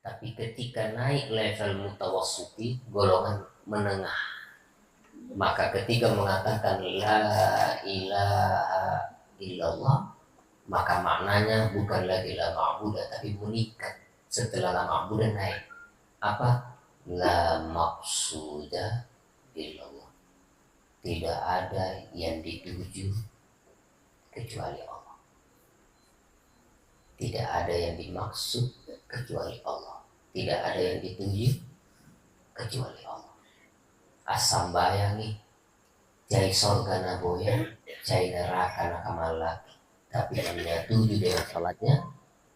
Tapi ketika naik level mutawassiti, golongan menengah, maka ketika mengatakan la ilaha illallah, maka maknanya bukan lagi la ma'budah, tapi meningkat. Setelah la ma'budah naik apa? La maqsuda illallah. Tidak ada yang dituju kecuali Allah. Tidak ada yang dimaksud kecuali Allah. Tidak ada yang dituju kecuali Allah. Asam bayangi jai sorga naboya, jai neraka nakamalaki, tapi yang tuju dengan salatnya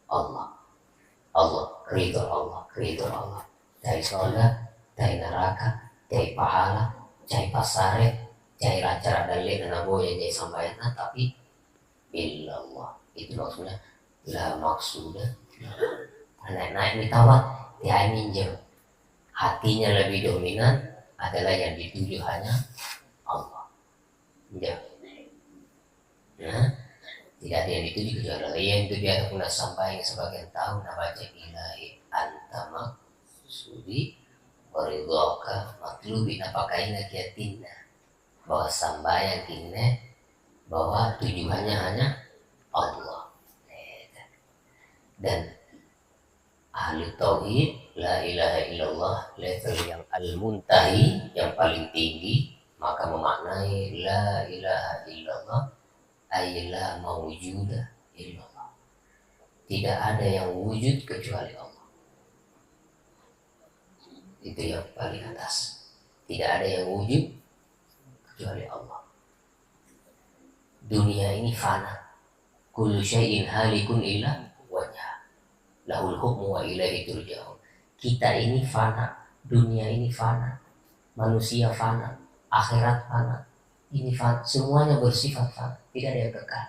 Allah. Allah, ridho Allah, ridho Allah. Jai sorga, jai neraka, jai pahala, jai pasare, jai racara dalil naboya, jai sambayana, tapi illallah. Itu maksudnya la maksudah. Naik mitawat dia minjem. Hatinya lebih dominan adalah yang dituju hanya Allah. Ya. Nah, tidak ada yang dituju kecuali Allah. Yang itu dia pernah sampai sebagian tahun baca ilahi anta maksudi waridhoka matlubi napakaina kiatina, bahwa sambayan kini bahwa tujuannya hanya Allah. Dan ahli tauhid la ilaha illallah level yang al-muntahi, yang paling tinggi, maka memaknai la ilaha illallah ay la mawjuda illallah. Tidak ada yang wujud kecuali Allah. Itu yang paling atas. Tidak ada yang wujud kecuali Allah. Dunia ini fana. Kullu syai'in halikun illa wajah. Lahul hukmu wa ilaihi turja'un. Kita ini fana, dunia ini fana, manusia fana, akhirat fana, ini fana, semuanya bersifat fana, tidak ada yang kekal.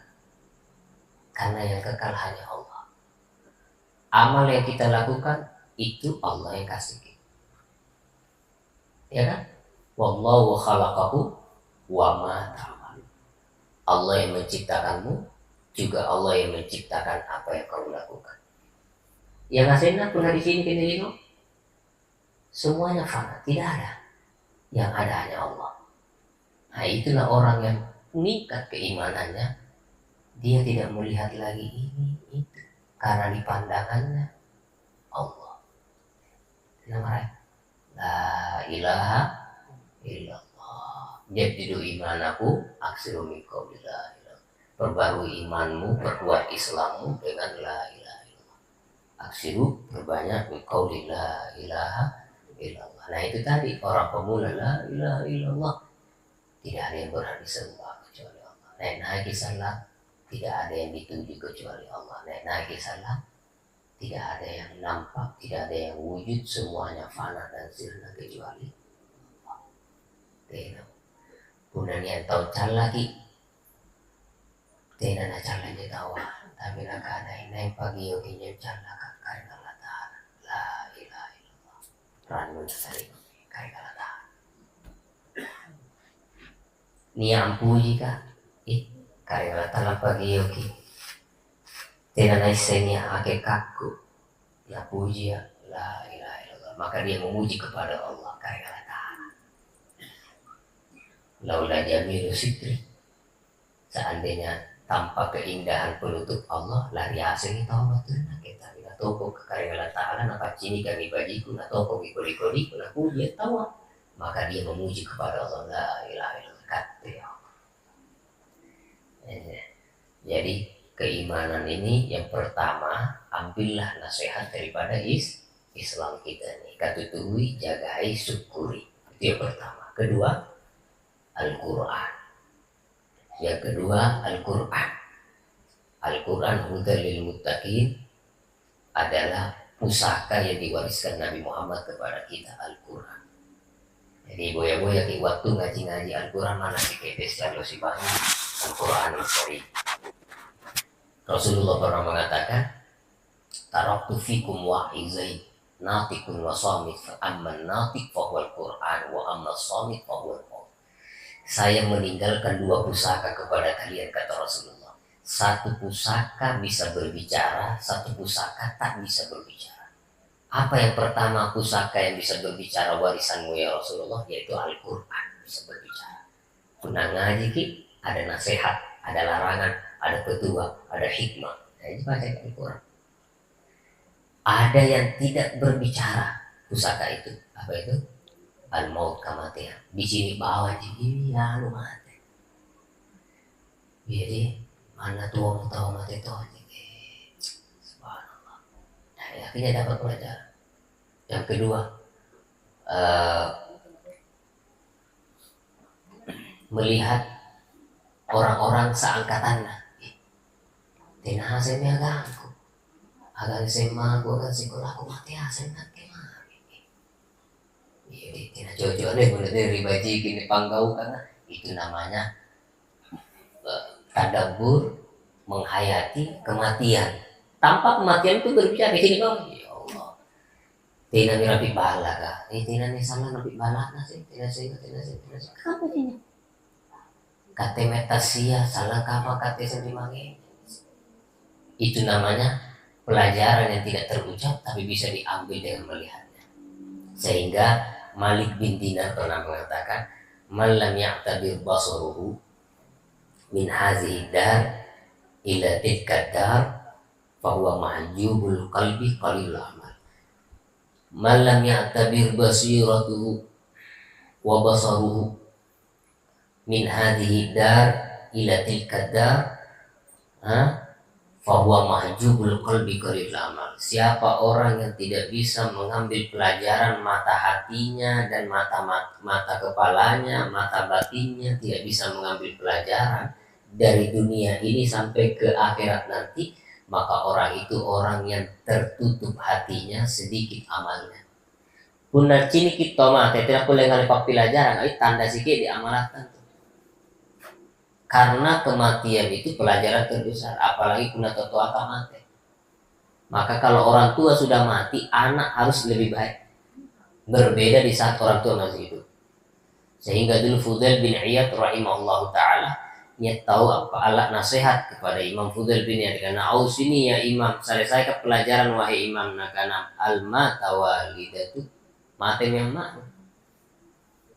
Karena yang kekal hanya Allah. Amal yang kita lakukan itu Allah yang kasih kita. Ya kan? Wallahu khalaqahu wa ma ta'mal. Allah yang menciptakanmu, juga Allah yang menciptakan apa yang kamu lakukan. Yang hasilnya pernah di sini kita semuanya fana, tidak ada. Yang ada hanya Allah. Nah, itulah orang yang meningkat keimanannya. Dia tidak melihat lagi ini itu, karena di pandangannya Allah. Namanya la ilaha illallah. Jadidu imanaku aksiru min qawli la ilaha. Perbarui imanmu, perkuat Islammu dengan la ilaha illallah. Aksiru perbanyak min qawli la ilaha illallah. Nah, itu tadi orang pemula la ilaha illallah. Tidak ada yang berhak disembah kecuali Allah. Naik salat, tidak ada yang dituju kecuali Allah. Naik salat, tidak ada yang nampak, tidak ada yang wujud, semuanya fana dan sirna kecuali Allah. Tidak. Kemudian yang tahu lagi, tidak ada calanya tahu. Tapi nak ada yang pagi yoginya calak karena Allah Taala. La ilaha illallah. Ranun sari karena Allah Taala. Niam puji ka, karena Allah Taala pagi yogi. Tidak ada isenya ake kaku. Ya puji ya la ilaha illallah. Maka dia memuji kepada Allah karena Allah Taala. Laula jamilu sitri. Seandainya tanpa keindahan penutup Allah, lari asing tahu betul nak kita bila toko karya Allah Taala nak cini kami bajiku nak toko ikoli-ikoli nak puji tahu, maka dia memuji kepada Allah la ilaha illallah kata ya Allah. Jadi keimanan ini yang pertama, ambillah nasihat daripada Islam kita nih. Katutuhi, jagai, syukuri. Itu yang pertama. Kedua, Al-Quran. Yang kedua, Al-Quran. Al-Quran hudal lil muttaqin adalah pusaka yang diwariskan Nabi Muhammad kepada kita, Al-Quran. Jadi boya-boya di waktu ngaji-ngaji Al-Quran mana si ketes kalau si bahu Al-Quran Al-Karim. Rasulullah pernah mengatakan, taraktu fikum wa'izain natikun wa samit fa amman natik fa huwal Qur'an wa amma samit fa huwal qaul. Saya meninggalkan dua pusaka kepada kalian, kata Rasulullah. Satu pusaka bisa berbicara, satu pusaka tak bisa berbicara. Apa yang pertama pusaka yang bisa berbicara warisanmu ya Rasulullah? Yaitu Al-Quran bisa berbicara. Pernah ngaji ki, ada nasihat, ada larangan, ada petua, ada hikmah. Jadi baca Al-Quran. Ada yang tidak berbicara pusaka itu. Apa itu? Al-maut, kematian. Di sini bawa jadi ya lu mati. Jadi mana tua mau tahu mati itu? Subhanallah. Nah, akhirnya dapat pelajaran. Yang kedua, melihat orang-orang seangkatannya. Tina hasil ni agakku. Agang SMA gua kan sekolah aku mati hasil nanti mah. Jadi tina cocok deh mulai dari baji gini panggau karena itu namanya tadabbur, menghayati kematian. Tanpa kematian itu berbicara di sini kau. Ya Allah. Tina ni rapi bala kah? Tina ni sama rapi bala kah sih? Tina sih. Kenapa ini? Kate metasia salah kama kate sendiri. Itu namanya pelajaran yang tidak terucap tapi bisa diambil dengan melihatnya. Sehingga Malik bin Dinar pernah mengatakan, "Man lam ya'tabir basaruhu min hazihi dar ila tilka dar fa huwa mahjubul qalbi qalilul amal. Man lam ya'tabir basiratuhu wa basaruhu min hazihi dar ila tilka dar fahuwa mahjubul qalbi qalil amal." Siapa orang yang tidak bisa mengambil pelajaran mata hatinya dan mata kepalanya, mata batinnya tidak bisa mengambil pelajaran dari dunia ini sampai ke akhirat nanti, maka orang itu orang yang tertutup hatinya, sedikit amalnya. Punna cini kita mah tidak boleh ngalipak pelajaran, itu tanda sikit di amalatan. Karena kematian itu pelajaran terbesar, apalagi kuna tua mati. Maka kalau orang tua sudah mati, anak harus lebih baik. Berbeda di saat orang tua masih hidup. Sehingga dulu Fudail bin Iyad rahimahullah ta'ala, dia tahu apa alat nasihat kepada Imam Fudail bin Iyad. Karena sini ya Imam, selesai ke pelajaran wahai Imam, karena al-mata walidatu, mati yang mak.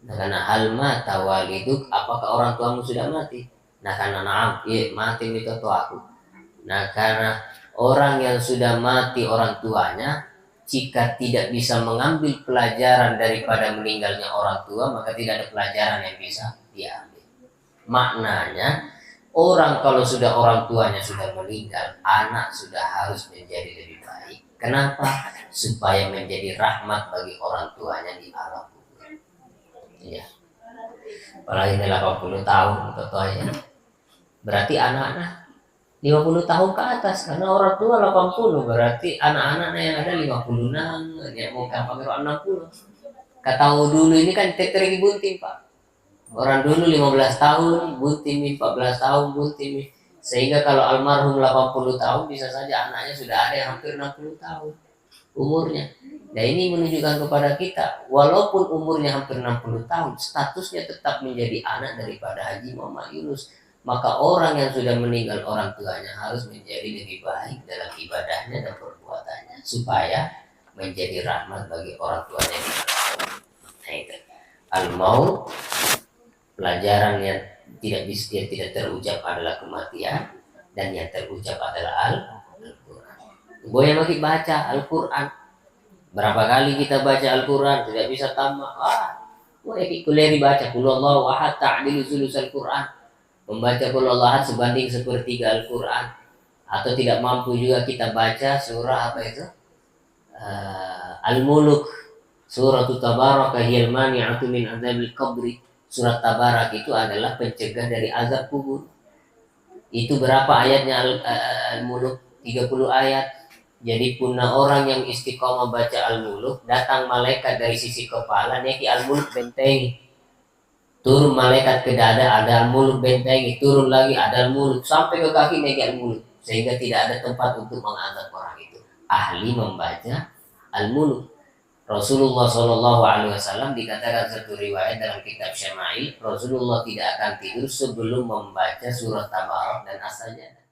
Karena al-mata waliduk, apakah orang tuamu sudah mati? Karena mati itu aku. Karena orang yang sudah mati orang tuanya, jika tidak bisa mengambil pelajaran daripada meninggalnya orang tua, maka tidak ada pelajaran yang bisa diambil. Maknanya, orang kalau sudah orang tuanya sudah meninggal, anak sudah harus menjadi lebih baik. Kenapa? Supaya menjadi rahmat bagi orang tuanya di alam kubur. Ya. Apalagi 80 tahun contohnya. Berarti anak-anak 50 tahun ke atas, karena orang tua 80, berarti anak-anaknya yang ada 56, ya mau kapan 60. Kata dulu ini kan teteri bunting Pak. Orang dulu 15 tahun bunting, 14 tahun bunting. Sehingga kalau almarhum 80 tahun bisa saja anaknya sudah ada yang hampir 60 tahun umurnya. Nah ini menunjukkan kepada kita, walaupun umurnya hampir 60 tahun, statusnya tetap menjadi anak daripada Haji Muhammad Yunus. Maka orang yang sudah meninggal orang tuanya harus menjadi lebih baik dalam ibadahnya dan perbuatannya supaya menjadi rahmat bagi orang tuanya. Nah itu al-maut, pelajaran yang tidak terucap adalah kematian, dan yang terucap adalah Al-Quran. Boleh masih baca Al-Quran. Berapa kali kita baca Al-Quran tidak bisa tambah. Boleh kuliah dibaca Qulullahu ahad ta'dilu sulusal Quran. Membaca Qul Huwallahu ahad sebanding sepertiga Al-Quran. Atau tidak mampu juga kita baca surah apa itu? Al-Muluk, surah Tabaraka hiyal mani'atu min adzabil qabri. Surat Tabarak itu adalah pencegah dari azab kubur. Itu berapa ayatnya Al-Muluk? 30 ayat. Jadi punna orang yang istiqomah baca Al-Muluk, datang malaikat dari sisi kepala, neki Al-Muluk bentengi. Turun malaikat ke dada, ada Al-Muluk bentengi, turun lagi ada Al-Muluk, sampai ke kaki naik Al-Muluk, sehingga tidak ada tempat untuk mengazab orang itu. Ahli membaca Al-Muluk. Rasulullah SAW dikatakan satu riwayat dalam kitab Syama'il, Rasulullah tidak akan tidur sebelum membaca surat Tabarak dan As-Sajdah.